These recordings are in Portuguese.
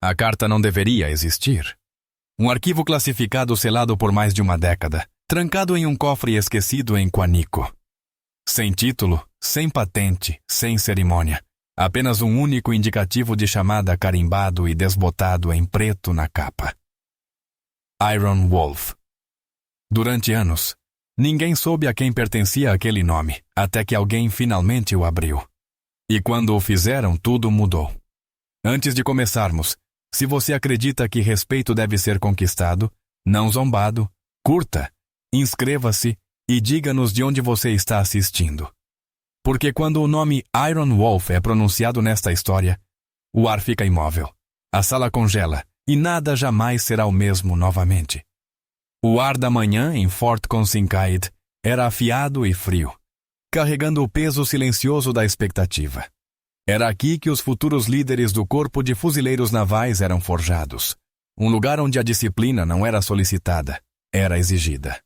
A carta não deveria existir. Um arquivo classificado selado por mais de uma década, trancado em um cofre e esquecido em Quantico. Sem título, sem patente, sem cerimônia. Apenas um único indicativo de chamada carimbado e desbotado em preto na capa. Iron Wolf. Durante anos, ninguém soube a quem pertencia aquele nome, até que alguém finalmente o abriu. E quando o fizeram, tudo mudou. Antes de começarmos, se você acredita que respeito deve ser conquistado, não zombado, curta, inscreva-se e diga-nos de onde você está assistindo. Porque quando o nome Iron Wolf é pronunciado nesta história, o ar fica imóvel, a sala congela e nada jamais será o mesmo novamente. O ar da manhã em Fort Consincaid era afiado e frio, carregando o peso silencioso da expectativa. Era aqui que os futuros líderes do Corpo de Fuzileiros Navais eram forjados, um lugar onde a disciplina não era solicitada, era exigida.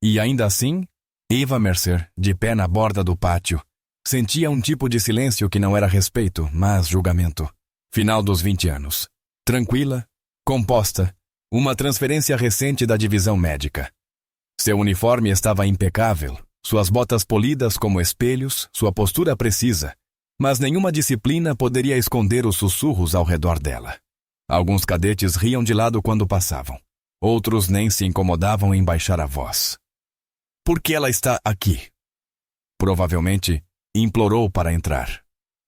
E ainda assim, Eva Mercer, de pé na borda do pátio, sentia um tipo de silêncio que não era respeito, mas julgamento. Final dos 20 anos. Tranquila, composta, uma transferência recente da divisão médica. Seu uniforme estava impecável, suas botas polidas como espelhos, sua postura precisa, mas nenhuma disciplina poderia esconder os sussurros ao redor dela. Alguns cadetes riam de lado quando passavam. Outros nem se incomodavam em baixar a voz. Por que ela está aqui? Provavelmente, implorou para entrar.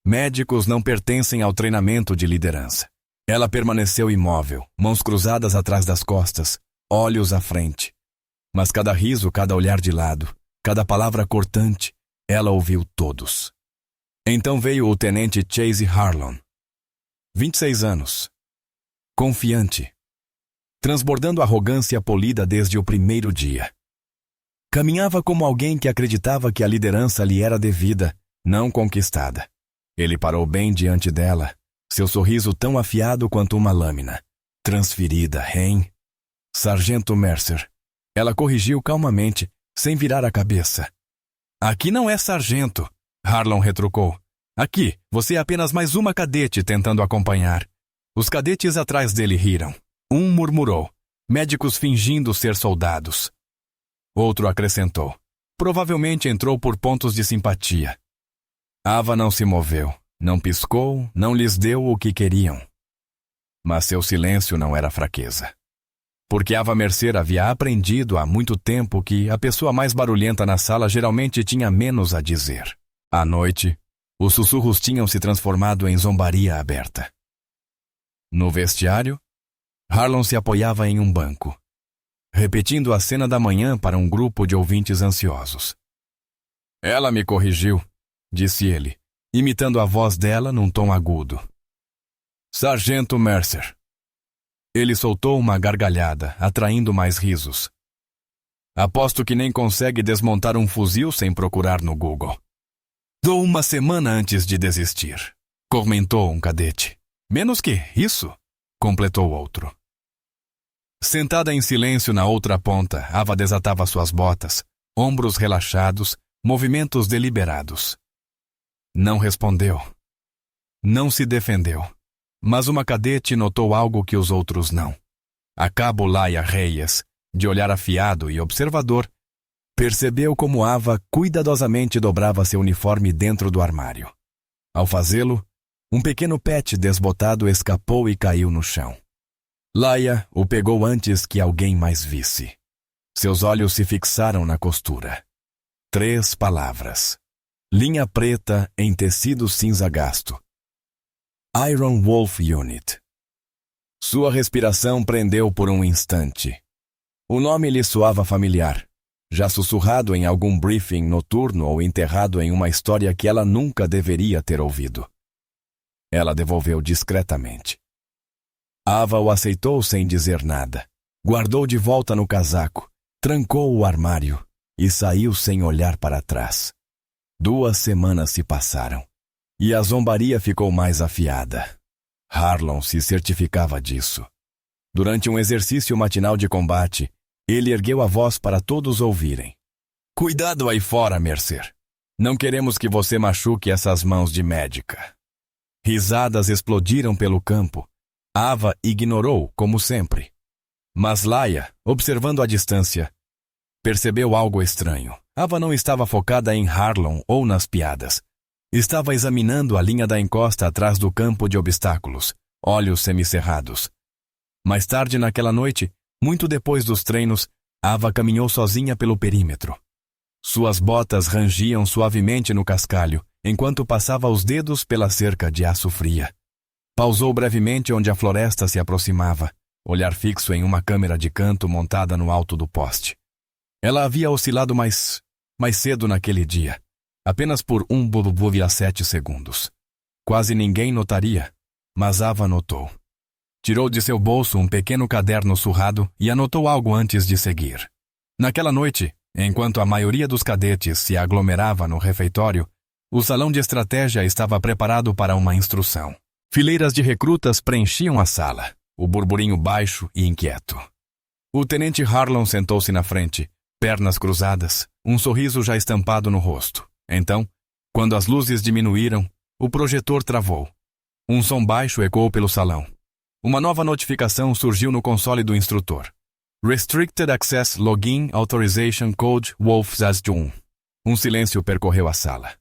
Médicos não pertencem ao treinamento de liderança. Ela permaneceu imóvel, mãos cruzadas atrás das costas, olhos à frente. Mas cada riso, cada olhar de lado, cada palavra cortante, ela ouviu todos. Então veio o tenente Chase Harlon. 26 anos. Confiante. Transbordando arrogância polida desde o primeiro dia. Caminhava como alguém que acreditava que a liderança lhe era devida, não conquistada. Ele parou bem diante dela, seu sorriso tão afiado quanto uma lâmina. Transferida, hein? Sargento Mercer. Ela corrigiu calmamente, sem virar a cabeça. Aqui não é sargento, Harlon retrucou. Aqui, você é apenas mais uma cadete tentando acompanhar. Os cadetes atrás dele riram. Um murmurou. Médicos fingindo ser soldados. Outro acrescentou. Provavelmente entrou por pontos de simpatia. Ava não se moveu, não piscou, não lhes deu o que queriam. Mas seu silêncio não era fraqueza. Porque Ava Mercer havia aprendido há muito tempo que a pessoa mais barulhenta na sala geralmente tinha menos a dizer. À noite, os sussurros tinham se transformado em zombaria aberta. No vestiário, Harlon se apoiava em um banco, repetindo a cena da manhã para um grupo de ouvintes ansiosos. Ela me corrigiu, disse ele, imitando a voz dela num tom agudo. Sargento Mercer. Ele soltou uma gargalhada, atraindo mais risos. Aposto que nem consegue desmontar um fuzil sem procurar no Google. Dou uma semana antes de desistir, comentou um cadete. Menos que isso, completou outro. Sentada em silêncio na outra ponta, Ava desatava suas botas, ombros relaxados, movimentos deliberados. Não respondeu. Não se defendeu. Mas uma cadete notou algo que os outros não. A cabo Laia Reyes, de olhar afiado e observador, percebeu como Ava cuidadosamente dobrava seu uniforme dentro do armário. Ao fazê-lo, um pequeno pet desbotado escapou e caiu no chão. Laia o pegou antes que alguém mais visse. Seus olhos se fixaram na costura. 3 palavras. Linha preta em tecido cinza gasto. Iron Wolf Unit. Sua respiração prendeu por um instante. O nome lhe soava familiar, já sussurrado em algum briefing noturno ou enterrado em uma história que ela nunca deveria ter ouvido. Ela devolveu discretamente. Ava o aceitou sem dizer nada. Guardou de volta no casaco, trancou o armário e saiu sem olhar para trás. 2 semanas se passaram, e a zombaria ficou mais afiada. Harlon se certificava disso. Durante um exercício matinal de combate, ele ergueu a voz para todos ouvirem. Cuidado aí fora, Mercer. Não queremos que você machuque essas mãos de médica. Risadas explodiram pelo campo. Ava ignorou, como sempre. Mas Laia, observando à distância, percebeu algo estranho. Ava não estava focada em Harlon ou nas piadas. Estava examinando a linha da encosta atrás do campo de obstáculos, olhos semicerrados. Mais tarde naquela noite, muito depois dos treinos, Ava caminhou sozinha pelo perímetro. Suas botas rangiam suavemente no cascalho, enquanto passava os dedos pela cerca de aço fria. Pausou brevemente onde a floresta se aproximava, olhar fixo em uma câmera de canto montada no alto do poste. Ela havia oscilado mais cedo naquele dia, apenas por 1,7 segundos. Quase ninguém notaria, mas Ava notou. Tirou de seu bolso um pequeno caderno surrado e anotou algo antes de seguir. Naquela noite, enquanto a maioria dos cadetes se aglomerava no refeitório, o salão de estratégia estava preparado para uma instrução. Fileiras de recrutas preenchiam a sala, o burburinho baixo e inquieto. O tenente Harlon sentou-se na frente, pernas cruzadas, um sorriso já estampado no rosto. Então, quando as luzes diminuíram, o projetor travou. Um som baixo ecoou pelo salão. Uma nova notificação surgiu no console do instrutor. Restricted Access Login Authorization Code Wolf Zazjun. Um silêncio percorreu a sala.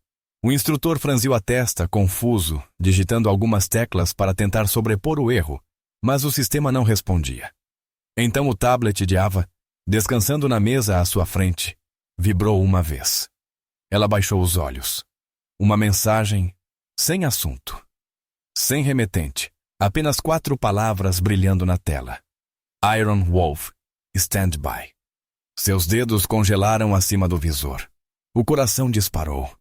O instrutor franziu a testa, confuso, digitando algumas teclas para tentar sobrepor o erro, mas o sistema não respondia. Então o tablet de Ava, descansando na mesa à sua frente, vibrou uma vez. Ela baixou os olhos. Uma mensagem sem assunto. Sem remetente. Apenas 4 palavras brilhando na tela. Iron Wolf, stand by. Seus dedos congelaram acima do visor. O coração disparou.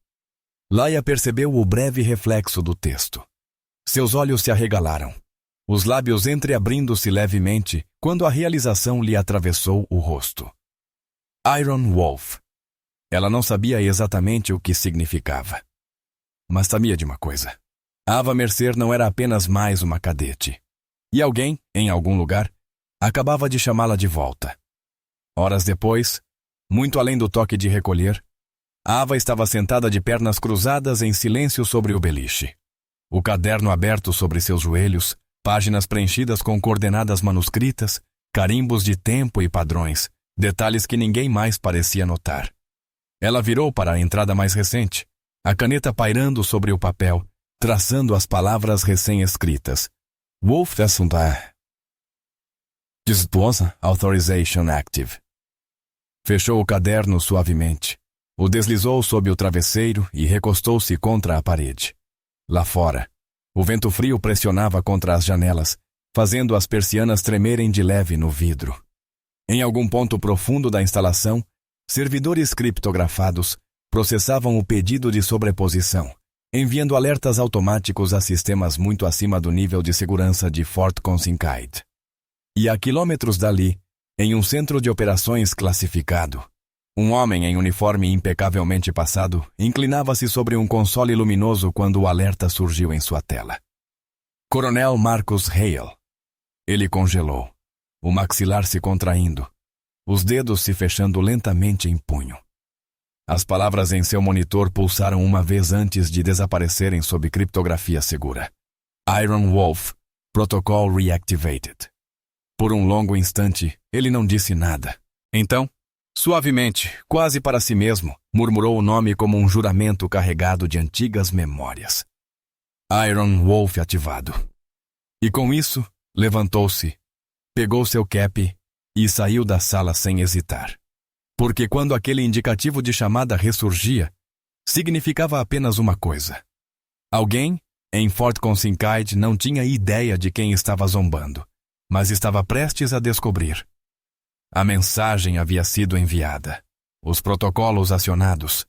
Laia percebeu o breve reflexo do texto. Seus olhos se arregalaram. Os lábios entreabrindo-se levemente quando a realização lhe atravessou o rosto. Iron Wolf. Ela não sabia exatamente o que significava. Mas sabia de uma coisa. Ava Mercer não era apenas mais uma cadete. E alguém, em algum lugar, acabava de chamá-la de volta. Horas depois, muito além do toque de recolher, Ava estava sentada de pernas cruzadas em silêncio sobre o beliche. O caderno aberto sobre seus joelhos, páginas preenchidas com coordenadas manuscritas, carimbos de tempo e padrões, detalhes que ninguém mais parecia notar. Ela virou para a entrada mais recente, a caneta pairando sobre o papel, traçando as palavras recém-escritas. Wolf Zazjun. Disclosure Authorization Active. Fechou o caderno suavemente. O deslizou sob o travesseiro e recostou-se contra a parede. Lá fora, o vento frio pressionava contra as janelas, fazendo as persianas tremerem de leve no vidro. Em algum ponto profundo da instalação, servidores criptografados processavam o pedido de sobreposição, enviando alertas automáticos a sistemas muito acima do nível de segurança de Fort Consinkaid. E a quilômetros dali, em um centro de operações classificado, um homem em uniforme impecavelmente passado inclinava-se sobre um console luminoso quando o alerta surgiu em sua tela. Coronel Marcus Hale. Ele congelou, o maxilar se contraindo, os dedos se fechando lentamente em punho. As palavras em seu monitor pulsaram uma vez antes de desaparecerem sob criptografia segura. Iron Wolf, Protocol Reactivated. Por um longo instante, ele não disse nada. Então, suavemente, quase para si mesmo, murmurou o nome como um juramento carregado de antigas memórias. Iron Wolf ativado. E com isso, levantou-se, pegou seu cap e saiu da sala sem hesitar. Porque quando aquele indicativo de chamada ressurgia, significava apenas uma coisa. Alguém, em Fort Consinkaid, não tinha ideia de quem estava zombando, mas estava prestes a descobrir. A mensagem havia sido enviada, os protocolos acionados,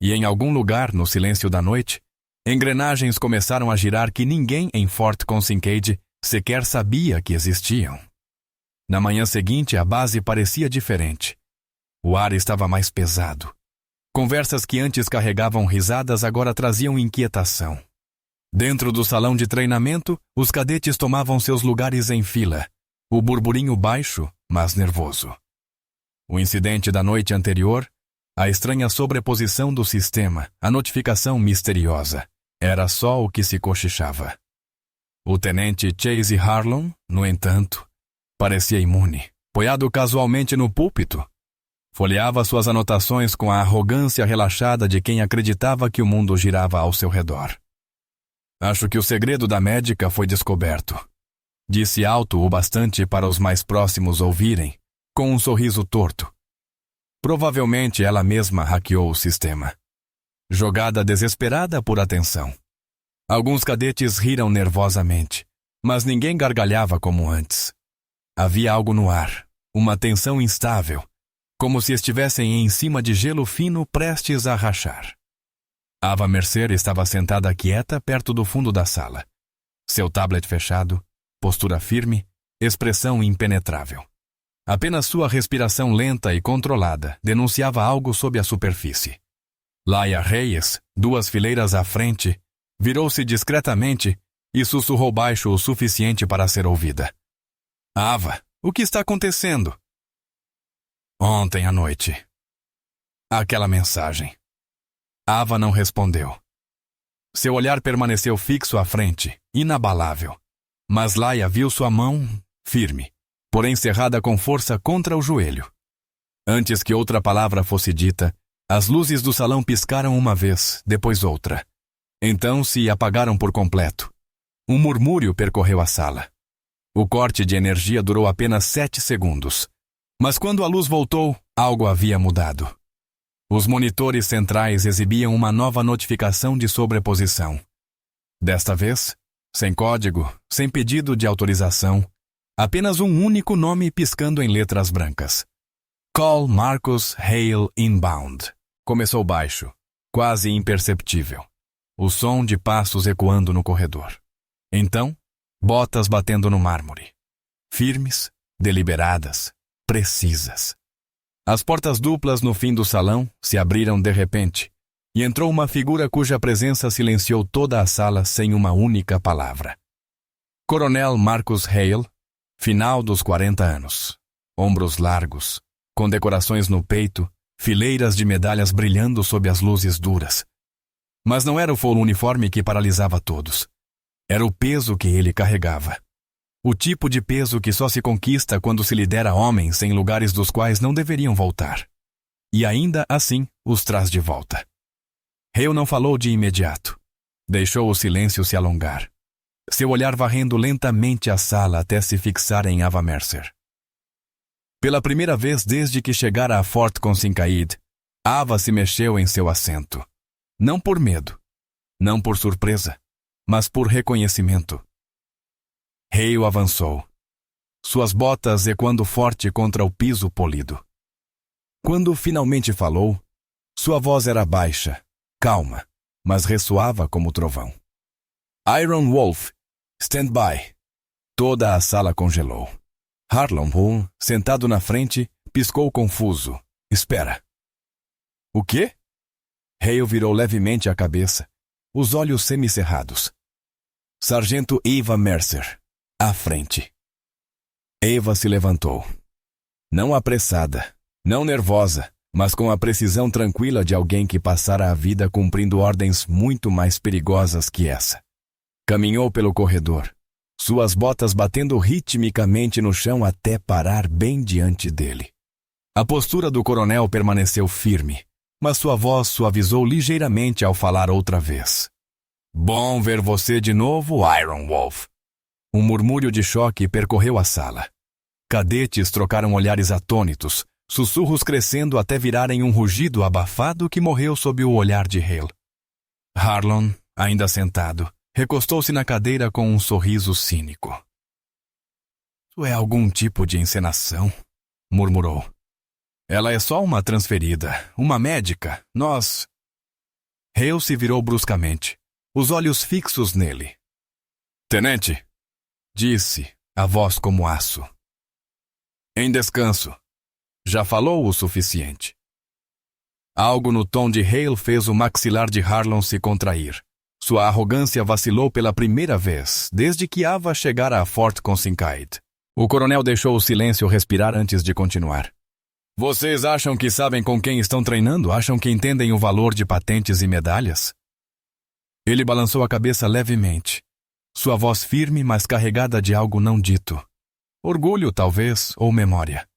e em algum lugar, no silêncio da noite, engrenagens começaram a girar que ninguém em Fort Consinkaid sequer sabia que existiam. Na manhã seguinte, a base parecia diferente. O ar estava mais pesado. Conversas que antes carregavam risadas agora traziam inquietação. Dentro do salão de treinamento, os cadetes tomavam seus lugares em fila, o burburinho baixo, mas nervoso. O incidente da noite anterior, a estranha sobreposição do sistema, a notificação misteriosa, era só o que se cochichava. O tenente Chase Harlon, no entanto, parecia imune, apoiado casualmente no púlpito. Folheava suas anotações com a arrogância relaxada de quem acreditava que o mundo girava ao seu redor. Acho que o segredo da médica foi descoberto. Disse alto o bastante para os mais próximos ouvirem, com um sorriso torto. Provavelmente ela mesma hackeou o sistema. Jogada desesperada por atenção. Alguns cadetes riram nervosamente, mas ninguém gargalhava como antes. Havia algo no ar, uma tensão instável, como se estivessem em cima de gelo fino prestes a rachar. Ava Mercer estava sentada quieta perto do fundo da sala. Seu tablet fechado, postura firme, expressão impenetrável. Apenas sua respiração lenta e controlada denunciava algo sob a superfície. Laia Reyes, 2 fileiras à frente, virou-se discretamente e sussurrou baixo o suficiente para ser ouvida. Ava, o que está acontecendo? Ontem à noite. Aquela mensagem. Ava não respondeu. Seu olhar permaneceu fixo à frente, inabalável. Mas Laia viu sua mão firme, porém cerrada com força contra o joelho. Antes que outra palavra fosse dita, as luzes do salão piscaram uma vez, depois outra. Então se apagaram por completo. Um murmúrio percorreu a sala. O corte de energia durou apenas 7 segundos. Mas quando a luz voltou, algo havia mudado. Os monitores centrais exibiam uma nova notificação de sobreposição. Desta vez, sem código, sem pedido de autorização, apenas um único nome piscando em letras brancas. Call Marcus Hale inbound. Começou baixo, quase imperceptível. O som de passos ecoando no corredor. Então, botas batendo no mármore. Firmes, deliberadas, precisas. As portas duplas no fim do salão se abriram de repente, e entrou uma figura cuja presença silenciou toda a sala sem uma única palavra. Coronel Marcus Hale, final dos 40 anos. Ombros largos, com decorações no peito, fileiras de medalhas brilhando sob as luzes duras. Mas não era o full uniforme que paralisava todos. Era o peso que ele carregava. O tipo de peso que só se conquista quando se lidera homens em lugares dos quais não deveriam voltar. E ainda assim os traz de volta. Hale não falou de imediato. Deixou o silêncio se alongar. Seu olhar varrendo lentamente a sala até se fixar em Ava Mercer. Pela primeira vez desde que chegara a Fort Consincaid, Ava se mexeu em seu assento. Não por medo, não por surpresa, mas por reconhecimento. Hale avançou, suas botas ecoando forte contra o piso polido. Quando finalmente falou, sua voz era baixa, calma, mas ressoava como trovão. Iron Wolf, stand by. Toda a sala congelou. Harlon Hull, sentado na frente, piscou confuso. Espera. O quê? Hale virou levemente a cabeça, os olhos semicerrados. Sargento Ava Mercer, à frente. Ava se levantou. Não apressada, não nervosa, mas com a precisão tranquila de alguém que passara a vida cumprindo ordens muito mais perigosas que essa. Caminhou pelo corredor, suas botas batendo ritmicamente no chão até parar bem diante dele. A postura do coronel permaneceu firme, mas sua voz suavizou ligeiramente ao falar outra vez. Bom ver você de novo, Iron Wolf. Um murmúrio de choque percorreu a sala. Cadetes trocaram olhares atônitos, sussurros crescendo até virarem um rugido abafado que morreu sob o olhar de Hale. Harlon, ainda sentado, recostou-se na cadeira com um sorriso cínico. Isso é algum tipo de encenação? Murmurou. Ela é só uma transferida, uma médica. Nós... Hale se virou bruscamente, os olhos fixos nele. Tenente, disse, a voz como aço. Em descanso. Já falou o suficiente. Algo no tom de Hale fez o maxilar de Harlon se contrair. Sua arrogância vacilou pela primeira vez, desde que Ava chegara a Fort Consincaid. O coronel deixou o silêncio respirar antes de continuar. Vocês acham que sabem com quem estão treinando? Acham que entendem o valor de patentes e medalhas? Ele balançou a cabeça levemente. Sua voz firme, mas carregada de algo não dito. Orgulho, talvez, ou memória.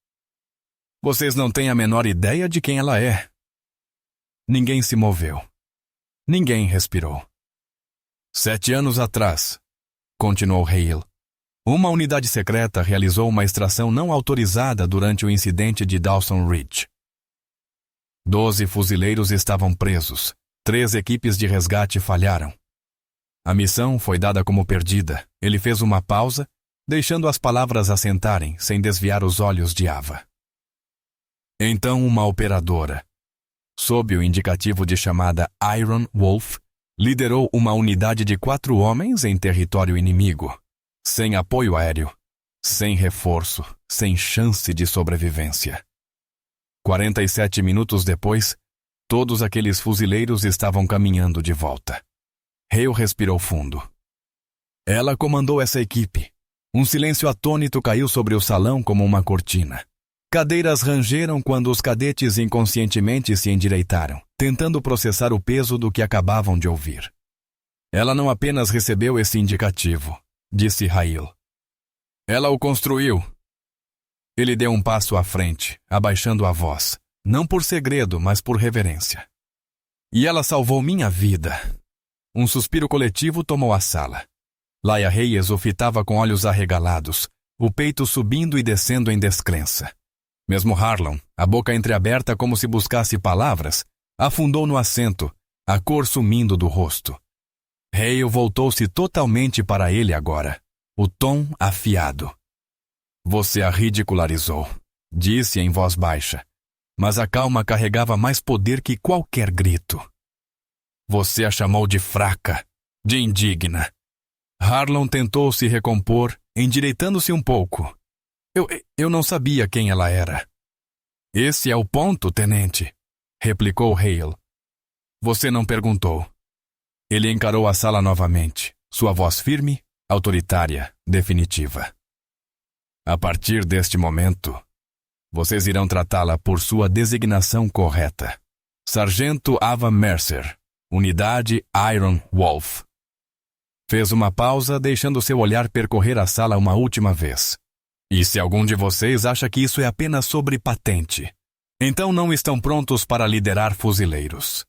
Vocês não têm a menor ideia de quem ela é. Ninguém se moveu. Ninguém respirou. 7 anos atrás, continuou Hale, uma unidade secreta realizou uma extração não autorizada durante o incidente de Dawson Ridge. 12 fuzileiros estavam presos. 3 equipes de resgate falharam. A missão foi dada como perdida. Ele fez uma pausa, deixando as palavras assentarem, sem desviar os olhos de Ava. Então uma operadora, sob o indicativo de chamada Iron Wolf, liderou uma unidade de 4 homens em território inimigo, sem apoio aéreo, sem reforço, sem chance de sobrevivência. 47 minutos depois, todos aqueles fuzileiros estavam caminhando de volta. Hale respirou fundo. Ela comandou essa equipe. Um silêncio atônito caiu sobre o salão como uma cortina. Cadeiras rangeram quando os cadetes inconscientemente se endireitaram, tentando processar o peso do que acabavam de ouvir. Ela não apenas recebeu esse indicativo, disse Hale. Ela o construiu. Ele deu um passo à frente, abaixando a voz, não por segredo, mas por reverência. E ela salvou minha vida. Um suspiro coletivo tomou a sala. Laia Reyes o fitava com olhos arregalados, o peito subindo e descendo em descrença. Mesmo Harlan, a boca entreaberta como se buscasse palavras, afundou no assento, a cor sumindo do rosto. Hale voltou-se totalmente para ele agora, o tom afiado. Você a ridicularizou, disse em voz baixa, mas a calma carregava mais poder que qualquer grito. Você a chamou de fraca, de indigna. Harlan tentou se recompor, endireitando-se um pouco. Eu não sabia quem ela era. Esse é o ponto, tenente, replicou Hale. Você não perguntou. Ele encarou a sala novamente, sua voz firme, autoritária, definitiva. A partir deste momento, vocês irão tratá-la por sua designação correta. Sargento Ava Mercer, Unidade Iron Wolf. Fez uma pausa, deixando seu olhar percorrer a sala uma última vez. E se algum de vocês acha que isso é apenas sobre patente, então não estão prontos para liderar fuzileiros.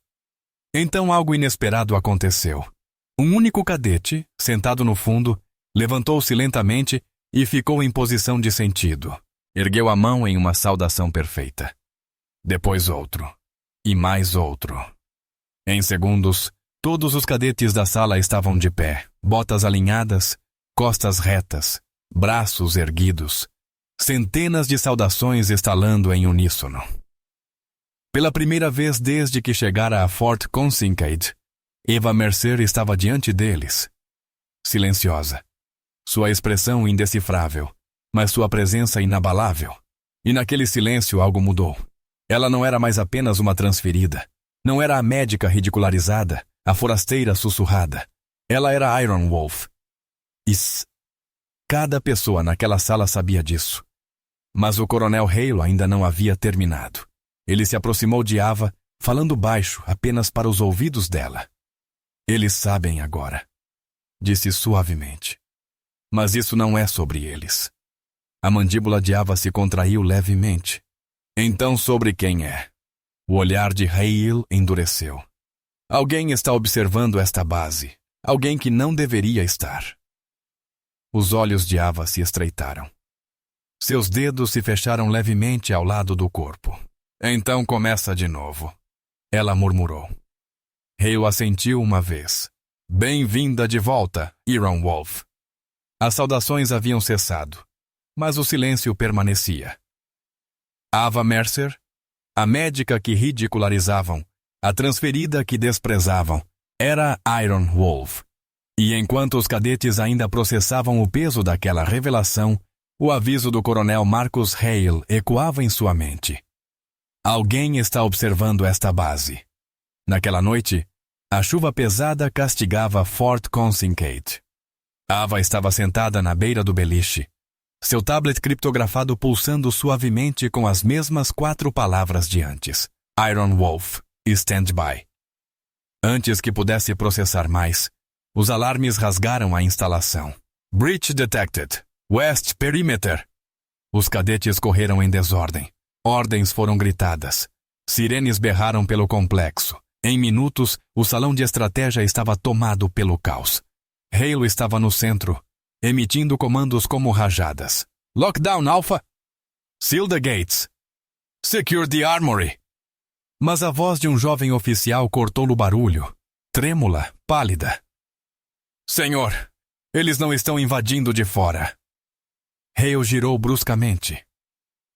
Então algo inesperado aconteceu. Um único cadete, sentado no fundo, levantou-se lentamente e ficou em posição de sentido. Ergueu a mão em uma saudação perfeita. Depois outro. E mais outro. Em segundos, todos os cadetes da sala estavam de pé, botas alinhadas, costas retas, braços erguidos, centenas de saudações estalando em uníssono. Pela primeira vez desde que chegara a Fort Consincade, Ava Mercer estava diante deles. Silenciosa. Sua expressão indecifrável, mas sua presença inabalável. E naquele silêncio algo mudou. Ela não era mais apenas uma transferida. Não era a médica ridicularizada, a forasteira sussurrada. Ela era Iron Wolf. Cada pessoa naquela sala sabia disso. Mas o coronel Hale ainda não havia terminado. Ele se aproximou de Ava, falando baixo, apenas para os ouvidos dela. Eles sabem agora, disse suavemente. Mas isso não é sobre eles. A mandíbula de Ava se contraiu levemente. Então sobre quem é? O olhar de Hale endureceu. Alguém está observando esta base. Alguém que não deveria estar. Os olhos de Ava se estreitaram. Seus dedos se fecharam levemente ao lado do corpo. Então começa de novo. Ela murmurou. Hale assentiu uma vez. Bem-vinda de volta, Iron Wolf. As saudações haviam cessado, mas o silêncio permanecia. Ava Mercer, a médica que ridicularizavam, a transferida que desprezavam, era Iron Wolf. E enquanto os cadetes ainda processavam o peso daquela revelação, o aviso do coronel Marcus Hale ecoava em sua mente. Alguém está observando esta base. Naquela noite, a chuva pesada castigava Fort Consincade. Ava estava sentada na beira do beliche, seu tablet criptografado pulsando suavemente com as mesmas 4 palavras de antes. Iron Wolf, stand by. Antes que pudesse processar mais, Os alarmes rasgaram a instalação. Breach detected. West Perimeter. Os cadetes correram em desordem. Ordens foram gritadas. Sirenes berraram pelo complexo. Em minutos, o salão de estratégia estava tomado pelo caos. Halo estava no centro, emitindo comandos como rajadas. Lockdown, Alpha! Seal the gates! Secure the armory! Mas a voz de um jovem oficial cortou-lhe o barulho, trêmula, pálida. Senhor, eles não estão invadindo de fora. Hale girou bruscamente.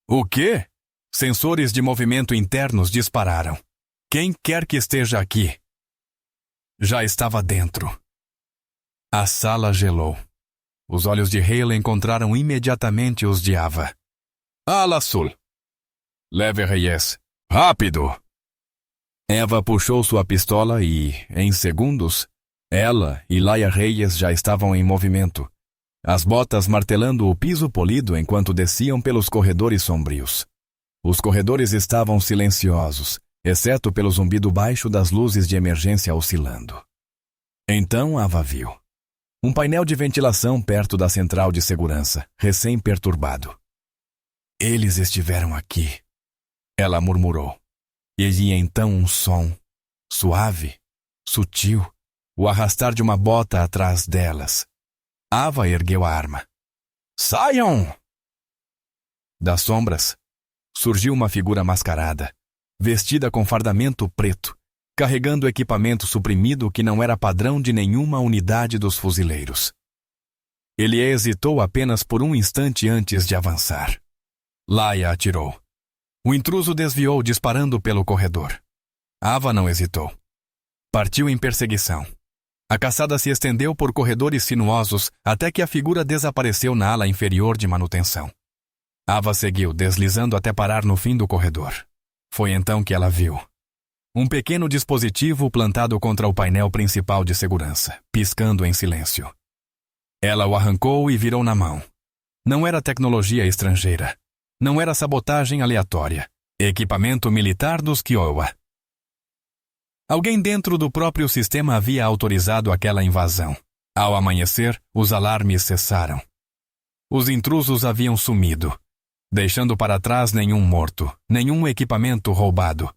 O quê? Sensores de movimento internos dispararam. Quem quer que esteja aqui. Já estava dentro. A sala gelou. Os olhos de Hale encontraram imediatamente os de Ava. Ala Sul. Leve Reyes. Rápido! Eva puxou sua pistola e, em segundos, ela e Laia Reyes já estavam em movimento, as botas martelando o piso polido enquanto desciam pelos corredores sombrios. Os corredores estavam silenciosos, exceto pelo zumbido baixo das luzes de emergência oscilando. Então Ava viu um painel de ventilação perto da central de segurança, recém-perturbado. Eles estiveram aqui, ela murmurou. E então um som, suave, sutil, o arrastar de uma bota atrás delas. Ava ergueu a arma. Saiam! Das sombras, surgiu uma figura mascarada, vestida com fardamento preto, carregando equipamento suprimido que não era padrão de nenhuma unidade dos fuzileiros. Ele hesitou apenas por um instante antes de avançar. Laia atirou. O intruso desviou disparando pelo corredor. Ava não hesitou. Partiu em perseguição. A caçada se estendeu por corredores sinuosos até que a figura desapareceu na ala inferior de manutenção. Ava seguiu, deslizando até parar no fim do corredor. Foi então que ela viu um pequeno dispositivo plantado contra o painel principal de segurança, piscando em silêncio. Ela o arrancou e virou na mão. Não era tecnologia estrangeira. Não era sabotagem aleatória. Equipamento militar dos Kiowa. Alguém dentro do próprio sistema havia autorizado aquela invasão. Ao amanhecer, os alarmes cessaram. Os intrusos haviam sumido, deixando para trás nenhum morto, nenhum equipamento roubado.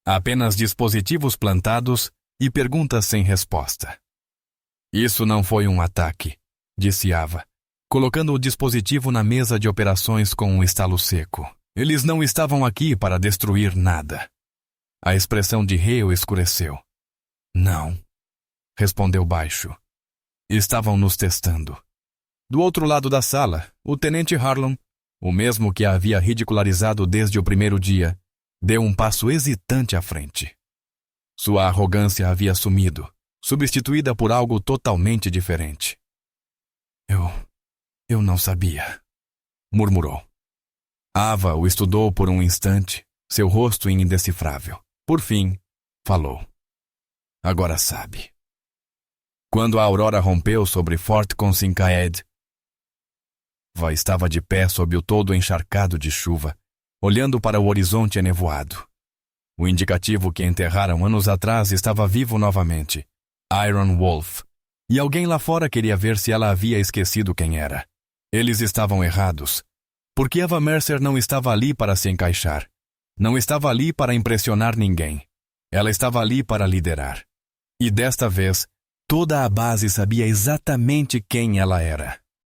Apenas dispositivos plantados e perguntas sem resposta. Isso não foi um ataque, disse Ava, colocando o dispositivo na mesa de operações com um estalo seco. Eles não estavam aqui para destruir nada. A expressão de Hale escureceu. Não, respondeu baixo. Estavam nos testando. Do outro lado da sala, o tenente Harlan, o mesmo que a havia ridicularizado desde o primeiro dia, deu um passo hesitante à frente. Sua arrogância havia sumido, substituída por algo totalmente diferente. Eu não sabia, murmurou. Ava o estudou por um instante, seu rosto indecifrável. Por fim, falou. Agora sabe. Quando a aurora rompeu sobre Fort Consincaed, Ava estava de pé sob o todo encharcado de chuva, olhando para o horizonte enevoado. O indicativo que enterraram anos atrás estava vivo novamente. Iron Wolf. E alguém lá fora queria ver se ela havia esquecido quem era. Eles estavam errados. Porque Ava Mercer não estava ali para se encaixar. Não estava ali para impressionar ninguém. Ela estava ali para liderar. E desta vez, toda a base sabia exatamente quem ela era.